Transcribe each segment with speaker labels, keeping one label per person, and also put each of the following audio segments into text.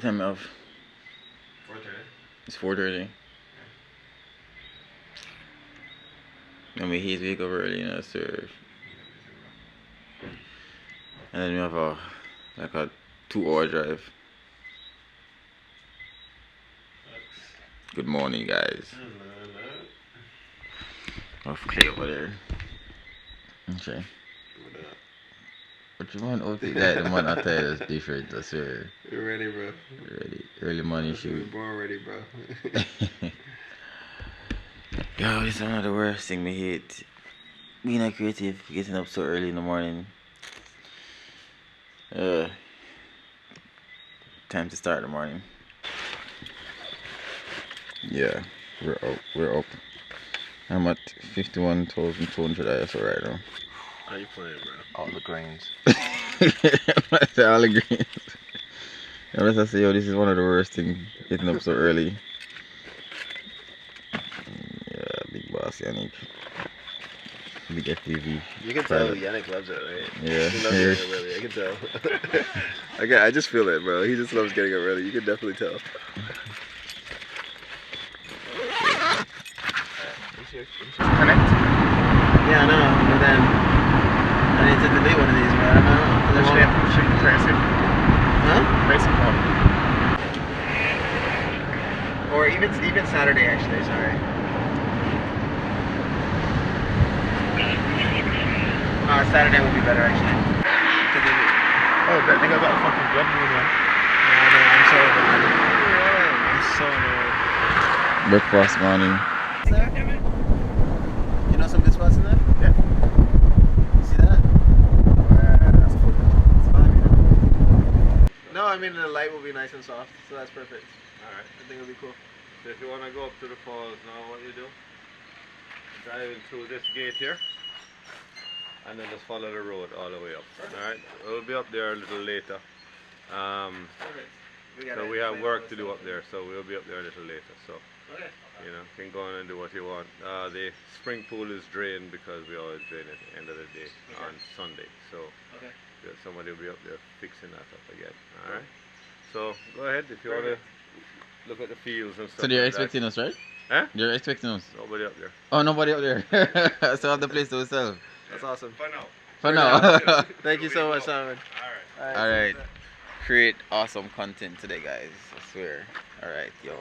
Speaker 1: time of?
Speaker 2: 4:30.
Speaker 1: It's 4:30. And we wake up early, you know, serve. And then we have a 2-hour drive. Good morning, guys. Off Clay over there. Okay. What you want out the guy? The man outside is different, I swear.
Speaker 2: You're ready, bro.
Speaker 1: Ready. Early morning shoot.
Speaker 2: Born ready, bro.
Speaker 1: Yo, this is one of the worst thing we hate. Being a creative, getting up so early in the morning. Time to start the morning. Yeah, we're up. I'm at 51,200 ISO right now.
Speaker 2: How you playing, bro?
Speaker 3: All the grains.
Speaker 1: All the grains. Unless I say, yo, this is one of the worst things, getting up so early. Yeah, big boss Yannick. Big FPV.
Speaker 2: You can tell Yannick loves it, right?
Speaker 1: Yeah.
Speaker 2: He loves getting up early, I can tell. I just feel it, bro. He just loves getting up early. You can definitely tell.
Speaker 3: Connect?
Speaker 4: Yeah, I know, but then I need to delete one of these, man. I don't know.
Speaker 3: Should be racing.
Speaker 4: Huh?
Speaker 3: Racing phone.
Speaker 4: Or even Saturday, actually, sorry. Saturday would be better, actually.
Speaker 3: Oh, that nigga got a fucking blood moon, man.
Speaker 4: Yeah, I'm so annoyed. I'm so annoyed.
Speaker 1: Breakfast morning.
Speaker 4: There? You know some good spots in there?
Speaker 3: Yeah.
Speaker 4: You see that?
Speaker 3: That's cool.
Speaker 4: It's fine, yeah. No, I mean the light will be nice and soft, so that's perfect.
Speaker 2: Alright.
Speaker 4: I think it'll be cool.
Speaker 2: So if you want to go up to the falls now, what you do? Drive in through this gate here. And then just follow the road all the way up. Alright? We'll be up there a little later. So we have work to do up there, so we'll be up there a little later. So, you know, can go on and do what you want. The spring pool is drained because we always drain at the end of the day on Sunday. So somebody will be up there fixing that up again. Alright? So go ahead if you want to look at the fields and stuff.
Speaker 1: So they're
Speaker 2: like
Speaker 1: expecting us, right?
Speaker 2: Huh?
Speaker 1: They're expecting us.
Speaker 2: Nobody up there.
Speaker 1: Oh, nobody up there. So have the place to ourselves.
Speaker 4: That's awesome.
Speaker 2: For now.
Speaker 1: For now.
Speaker 4: Thank you so much, Simon.
Speaker 2: Alright.
Speaker 1: Alright. Create awesome content today, guys. I swear. Alright, yo.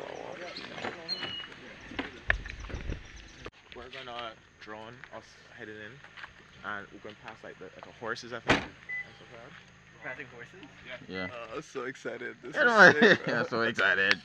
Speaker 3: We're gonna drone us heading in, and we're going past like the horses, I think.
Speaker 4: Passing horses?
Speaker 1: Yeah.
Speaker 2: I'm so excited. This
Speaker 1: Yeah,
Speaker 2: is sick, bro.
Speaker 1: I'm so excited.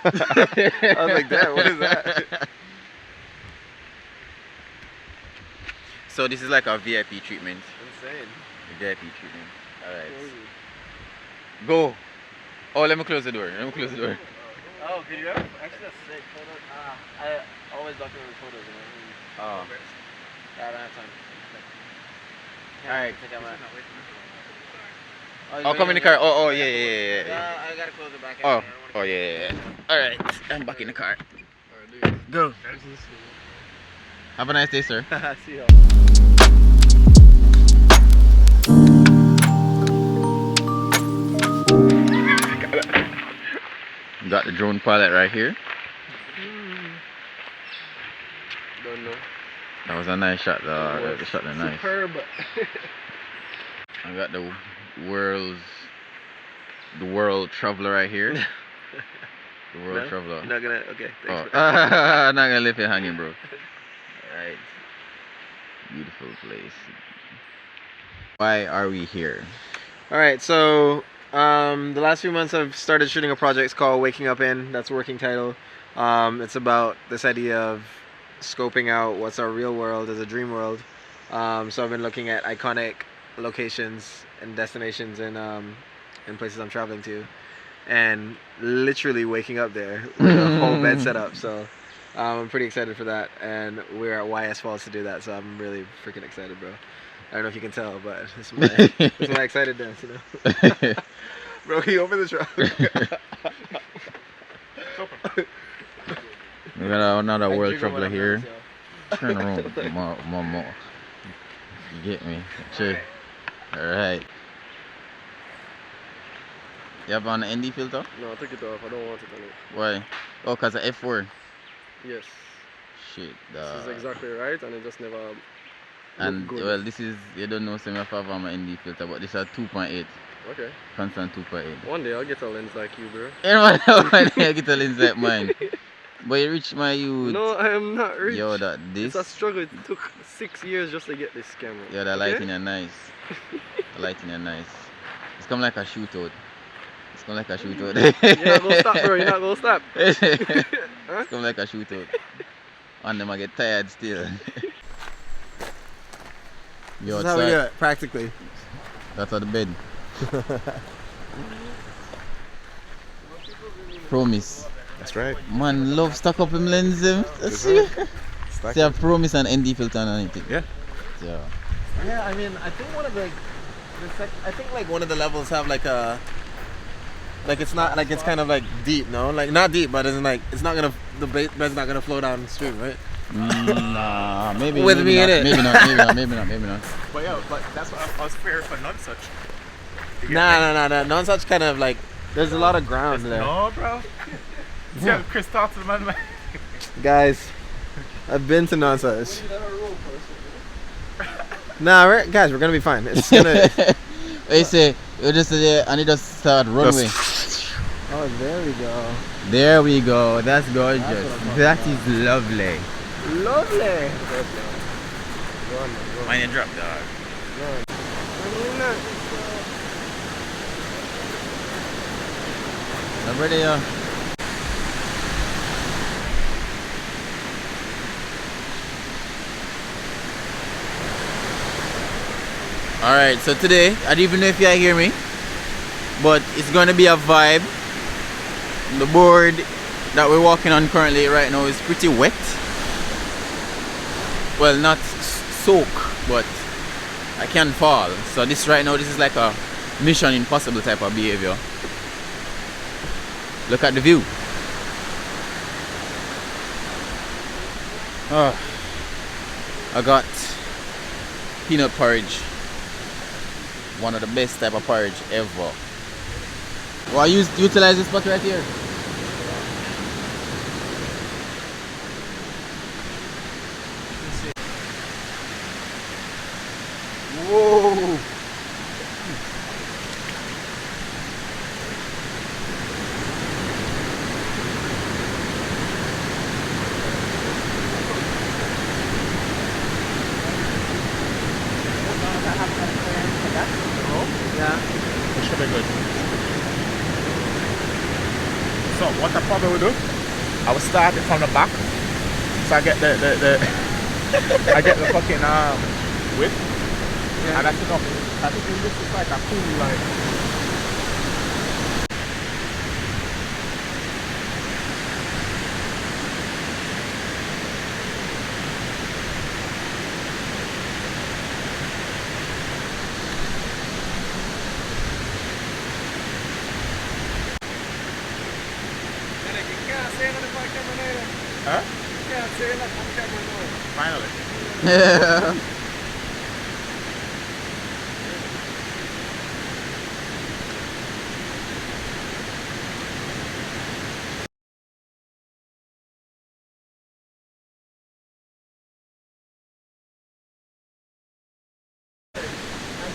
Speaker 2: I was like, damn, what is that?
Speaker 1: So this is like a VIP treatment.
Speaker 2: Insane.
Speaker 1: A VIP treatment. Alright. Go. Oh, let me close the door. Let me close the door.
Speaker 4: Oh, could you have? Actually, that's sick. Photos. I always document photos, you know.
Speaker 1: Oh.
Speaker 4: Yeah, I don't have time.
Speaker 1: Alright.
Speaker 4: Take out my...
Speaker 1: Oh, come in the car. Oh, yeah.
Speaker 4: I gotta close the back end.
Speaker 1: Oh, yeah. Alright, I'm back in the car. Go. Have a nice day, sir.
Speaker 4: See you.
Speaker 1: Got the drone pilot right here.
Speaker 2: Don't know.
Speaker 1: That was a nice shot, though. The shot was nice.
Speaker 4: Superb.
Speaker 1: I got the world traveler right here. The world traveler.
Speaker 4: You're not gonna. Okay. Thanks.
Speaker 1: I'm not gonna leave it hanging, bro. Alright. Beautiful place. Why are we here?
Speaker 4: Alright, so the last few months I've started shooting a project called Waking Up In. That's a working title. It's about this idea of scoping out what's our real world as a dream world. So I've been looking at iconic locations and destinations in places I'm traveling to, and literally waking up there with a whole bed set up. So I'm pretty excited for that, and we're at YS Falls to do that. So I'm really freaking excited, bro. I don't know if you can tell, but this is my excited dance, you know. Bro, can you open the truck?
Speaker 1: We got another world traveler here. Turn around, more. You get me? Sure. Alright. You have an ND filter?
Speaker 4: No, I took it off. I don't want it on it.
Speaker 1: Why? Oh, because of F4.
Speaker 4: Yes.
Speaker 1: Shit.
Speaker 4: This is exactly right, and it just never.
Speaker 1: And
Speaker 4: good.
Speaker 1: well, this is, you don't know, some of my ND filter, but this is 2.8.
Speaker 4: Okay.
Speaker 1: Constant 2.8.
Speaker 4: One day I'll get a lens like you, bro.
Speaker 1: One day I get a lens like mine. But you rich, my youth.
Speaker 4: No, I am not rich.
Speaker 1: Yo, this.
Speaker 4: It's a struggle. It took 6 years just to get this camera.
Speaker 1: Yeah, the lighting is nice. The lighting is nice. It's come like a shootout. It's come like a shootout.
Speaker 4: You're not gonna stop, bro. You're not gonna stop. Huh?
Speaker 1: It's come like a shootout. And them I get tired still. Yo,
Speaker 4: That's how we do it, practically.
Speaker 1: That's on the bed. Promise.
Speaker 3: That's right.
Speaker 1: Man, love stock up him lens. See, I promise an ND filter and anything.
Speaker 3: Yeah.
Speaker 4: Yeah, I mean, I think one of I think like one of the levels have like a, like it's not like it's kind of like deep, no, like not deep, but it's like it's not gonna the bed's not gonna flow down stream, right?
Speaker 1: Nah, maybe
Speaker 4: with
Speaker 1: maybe
Speaker 4: me
Speaker 1: not,
Speaker 4: in it.
Speaker 1: maybe not.
Speaker 3: But yeah, but that's what I was fair for none such.
Speaker 4: Nah. Non such kind of like there's a lot of ground there.
Speaker 3: No, bro. Yeah, Chris talks to the man.
Speaker 4: Guys, I've been to non such. Nah, guys, we're gonna be fine. It's gonna.
Speaker 1: They say you just there and it just start runway.
Speaker 4: Oh, there we go.
Speaker 1: There we go. That's gorgeous. That is lovely.
Speaker 4: Lovely.
Speaker 3: Mine and drop, dog.
Speaker 1: Over there. Alright, so today, I don't even know if you hear me, but it's going to be a vibe. The board that we're walking on currently right now is pretty wet. Well, not soak, but I can fall. So this right now, this is like a Mission Impossible type of behavior. Look at the view. Oh, I got peanut porridge. One of the best type of porridge ever. Well, I utilize this spot right here. Whoa!
Speaker 4: Yeah.
Speaker 3: It should be good. So what I probably will do, I will start it from the back. So I get the I get the fucking width.
Speaker 4: Yeah.
Speaker 3: And that's enough. I think this is like a cool line. Huh? Finally.
Speaker 1: Yeah.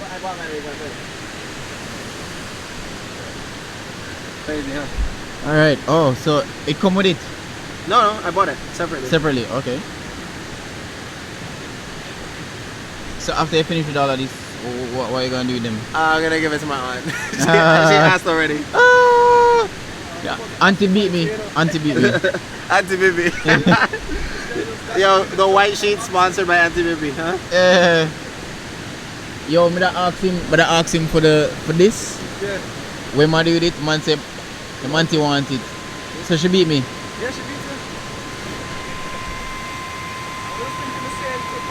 Speaker 4: I bought my rig on this. Crazy, huh?
Speaker 1: Alright, oh, so it come with it
Speaker 4: No, I bought it separately.
Speaker 1: separately, okay. So after you finish with all of this, what are you gonna do with them?
Speaker 4: I'm gonna give it to my aunt. she asked already.
Speaker 1: Ah! Yeah, auntie beat me. Auntie beat me.
Speaker 4: Auntie Bibi. Yo, the white sheet sponsored by Auntie Bibi, huh?
Speaker 1: Yo, me da ask him for this.
Speaker 4: Yeah.
Speaker 1: When man do it, man say the man want it. So she beat me.
Speaker 4: Yeah, she beats it.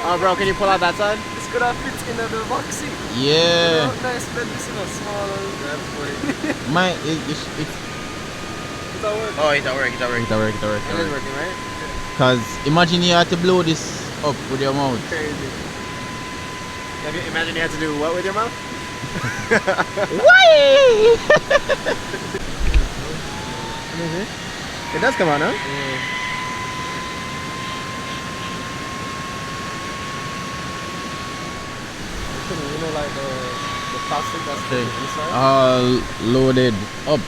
Speaker 4: Oh, bro, can you pull out that side?
Speaker 5: This could have fit in the box seat.
Speaker 1: Yeah.
Speaker 5: Nice bed, this is a small. That's funny.
Speaker 1: My
Speaker 5: It's a work.
Speaker 4: Oh, it's at work.
Speaker 1: It is
Speaker 4: working, right?
Speaker 1: Cause imagine you had to blow this up with your mouth.
Speaker 4: Crazy. Imagine you had to do what with your mouth?
Speaker 1: Why?
Speaker 4: It does come out, huh?
Speaker 5: You know, like the plastic that's the inside.
Speaker 1: All loaded up.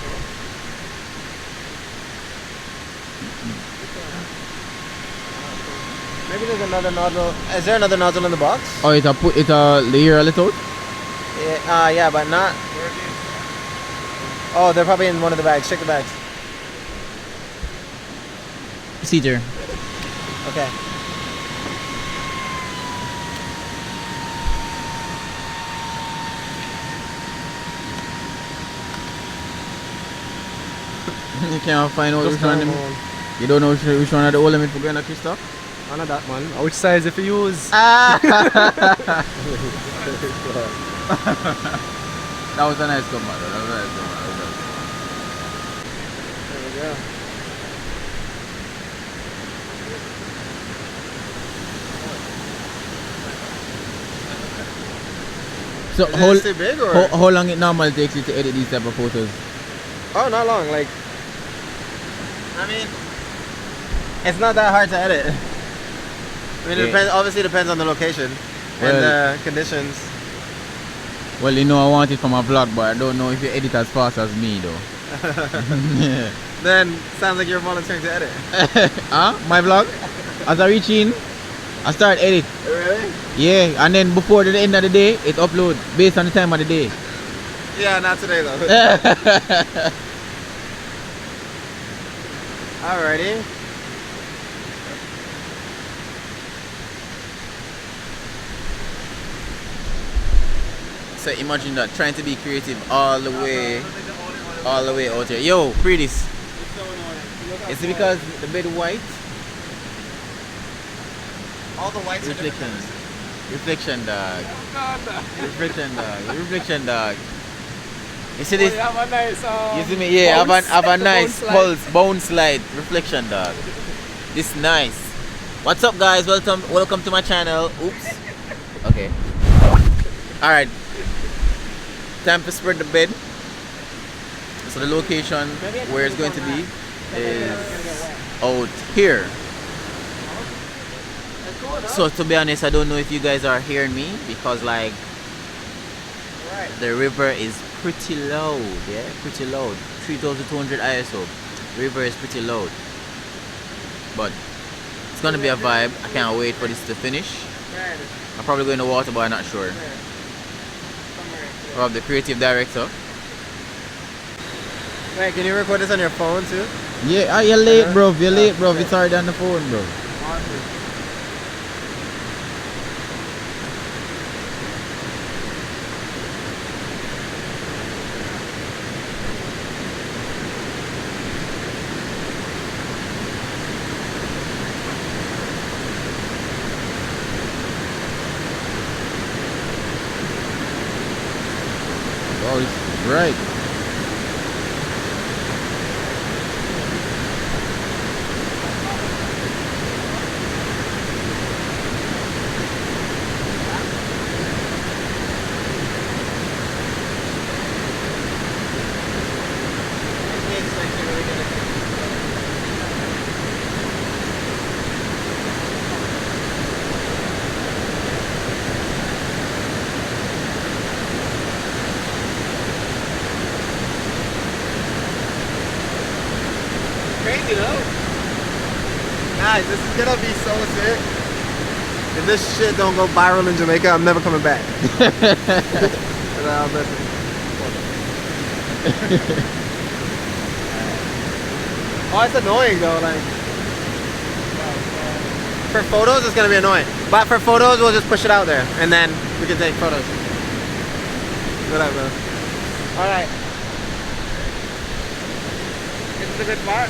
Speaker 4: Maybe there's another nozzle. Is there another nozzle in the box?
Speaker 1: Oh, it a layer a little.
Speaker 4: Yeah, yeah, but not. Oh, they're probably in one of the bags. Check the bags.
Speaker 1: Procedure.
Speaker 4: Okay.
Speaker 1: You can't find out which one. You don't know which one of the old limit for going to Crystal?
Speaker 5: None of that, man. Which size if you use?
Speaker 1: That was a nice command. That was a nice command.
Speaker 4: There we go.
Speaker 1: So
Speaker 4: Is it too big or?
Speaker 1: how long it normally takes you to edit these type of photos?
Speaker 4: Oh, not long. Like, I mean, it's not that hard to edit. I mean, it depends. Obviously, depends on the location and the conditions.
Speaker 1: Well, you know I want it from a vlog, but I don't know if you edit as fast as me though.
Speaker 4: Then sounds like you're volunteering to edit.
Speaker 1: Huh? My vlog? As I reach in, I start edit.
Speaker 4: Really?
Speaker 1: Yeah, and then before the end of the day, it upload based on the time of the day.
Speaker 4: Yeah, not today though. Alrighty.
Speaker 1: So imagine that, trying to be creative all the way out here. Yo, free this. It's because the bed white.
Speaker 4: All the whites
Speaker 1: Reflection dog. Reflection dog. You see this?
Speaker 5: Have a nice,
Speaker 1: You see me? Yeah, have a nice bounce light reflection dog. This nice. What's up guys? Welcome to my channel. Oops. Okay. Alright. Time to spread the bed. So the location where it's going to be is out here. So to be honest, I don't know if you guys are hearing me because like the river is pretty loud, yeah, pretty loud. 3200 ISO. The river is pretty loud. But it's gonna be a vibe. I can't wait for this to finish. I'm probably going to water, but I'm not sure. We have the creative director.
Speaker 4: Wait, can you record this on your phone too?
Speaker 1: Yeah, you're late, bro. You're late, bro. It's already on the phone, bro. Oh, it's bright.
Speaker 4: Crazy though. Guys, this is gonna be so sick. If this shit don't go viral in Jamaica, I'm never coming back. Oh, it's annoying though. Like, for photos, it's gonna be annoying. But for photos, we'll just push it out there, and then we can take photos. What up, bro? Alright. This is a good part.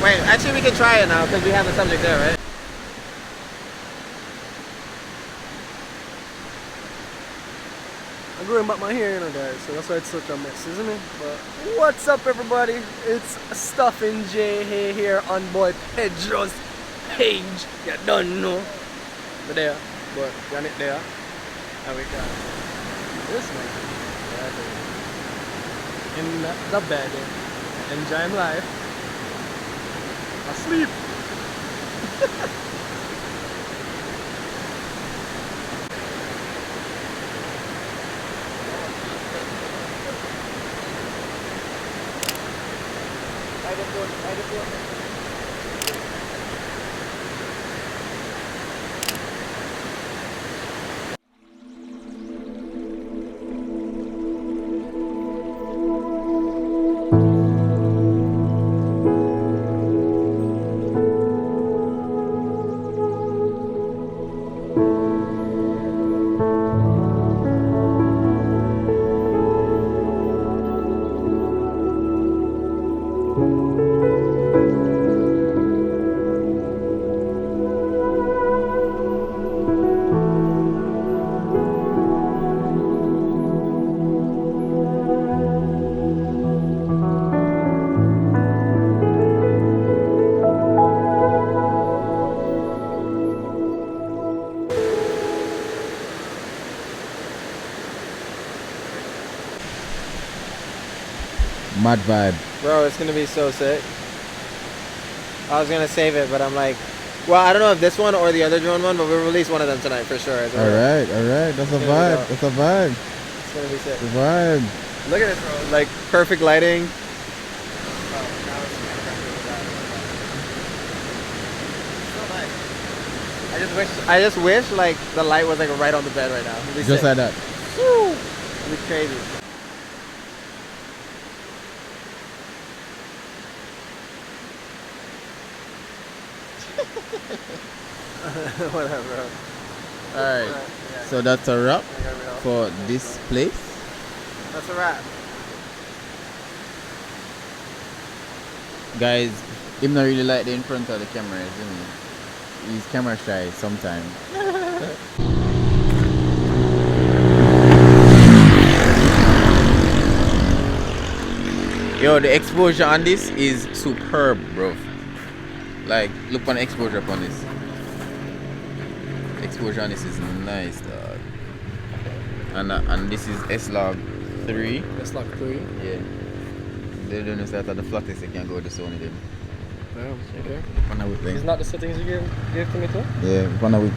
Speaker 4: Wait, actually we can try it now because we have the subject there, right?
Speaker 5: I'm growing back my hair, you know, guys, so that's why it's such a mess, isn't it? But what's up, everybody? It's Stuffing J here on BwoyPedro's page. You don't know. But there, but got it there. And we got this man. In the bed, enjoying life. Asleep.
Speaker 1: Mad vibe.
Speaker 4: Bro, it's gonna be so sick. I was gonna save it, but I'm like, well, I don't know if this one or the other drone one, but we'll release one of them tonight for sure.
Speaker 1: Alright, that's a vibe. That's a vibe.
Speaker 4: It's gonna be sick.
Speaker 1: It's a vibe.
Speaker 4: Look at this, bro. Like, perfect lighting. I just wish like the light was like right on the bed right now. It'd be
Speaker 1: Just
Speaker 4: sick.
Speaker 1: like that.
Speaker 4: It'd be crazy. Whatever, bro.
Speaker 1: Alright, so that's a wrap for this place.
Speaker 4: That's a wrap.
Speaker 1: Guys, him not really like the in front of the camera, isn't he? He's camera shy sometimes. Yo, the exposure on this is superb, bro. Like, look on the exposure upon this. The exposure on this is nice, dog. And this is S-Log3.
Speaker 5: S-Log3.
Speaker 1: Yeah. They don't know that at the flattest they can go to Sony then.
Speaker 5: Damn, okay.
Speaker 1: It's
Speaker 5: Isn't that the settings you gave to me too?
Speaker 1: yeah, one of it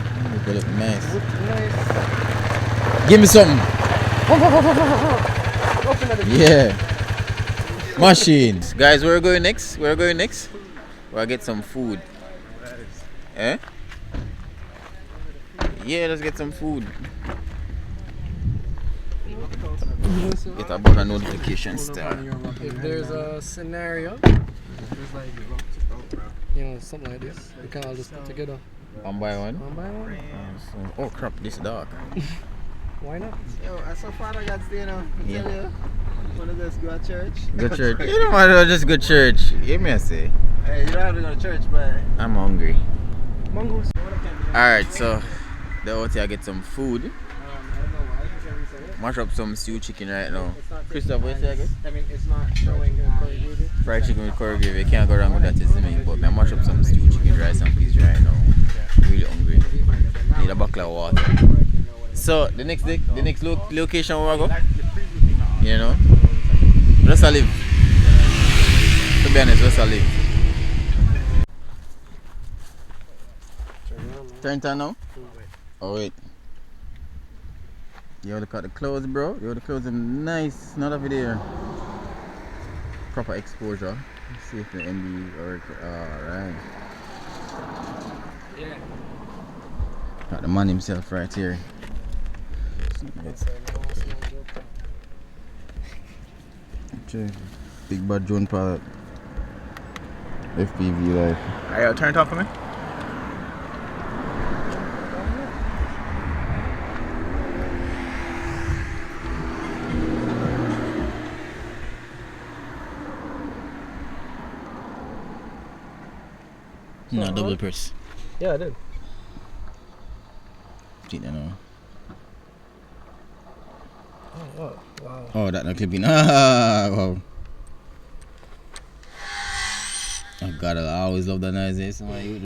Speaker 1: look nice.
Speaker 5: Nice.
Speaker 1: Give me something.
Speaker 5: Open at the
Speaker 1: Yeah. Machines. Guys, where are we going next? Where are we going next? We'll get some food. Eh? Yeah, let's get some food. Get a button notification star.
Speaker 5: If there's a scenario, you know, something like this, we can all just put together.
Speaker 1: One by one.
Speaker 5: One by one.
Speaker 1: Oh crap, this dark.
Speaker 5: Why not?
Speaker 4: Yo, so far I got to, you know,
Speaker 1: Yeah.
Speaker 4: tell you, want to just go to church?
Speaker 1: Go church. You don't want to just go church. Hear me I say.
Speaker 4: Hey, you don't have to go to church, but
Speaker 1: I'm hungry.
Speaker 4: mongoose.
Speaker 1: Alright, so they're out here get some food. Mash up some stew chicken right now. Christoph, what you say again?
Speaker 5: I mean, it's not showing curry gravy.
Speaker 1: Fried chicken with curry gravy. You can't go wrong with that, isn't it? But I mash up some stew chicken, rice and peas right now. Really hungry. Need a bucket of water. So the next location where I go, you know, just I live. To be honest, just I live. Turn it on now. Oh wait. Yo, look at the clothes, bro. Yo, the clothes are nice. Not a video. Proper exposure. Let's see if the MB work. Alright.
Speaker 5: Yeah.
Speaker 1: Got the man himself right here. Okay. Big bad drone pilot. FPV life.
Speaker 3: Alright, turn it off for me.
Speaker 1: No, double press.
Speaker 5: Yeah, I did.
Speaker 1: See that now.
Speaker 5: Oh, wow.
Speaker 1: Oh, that not clipping. Wow. Oh God, I always love that noise. Somebody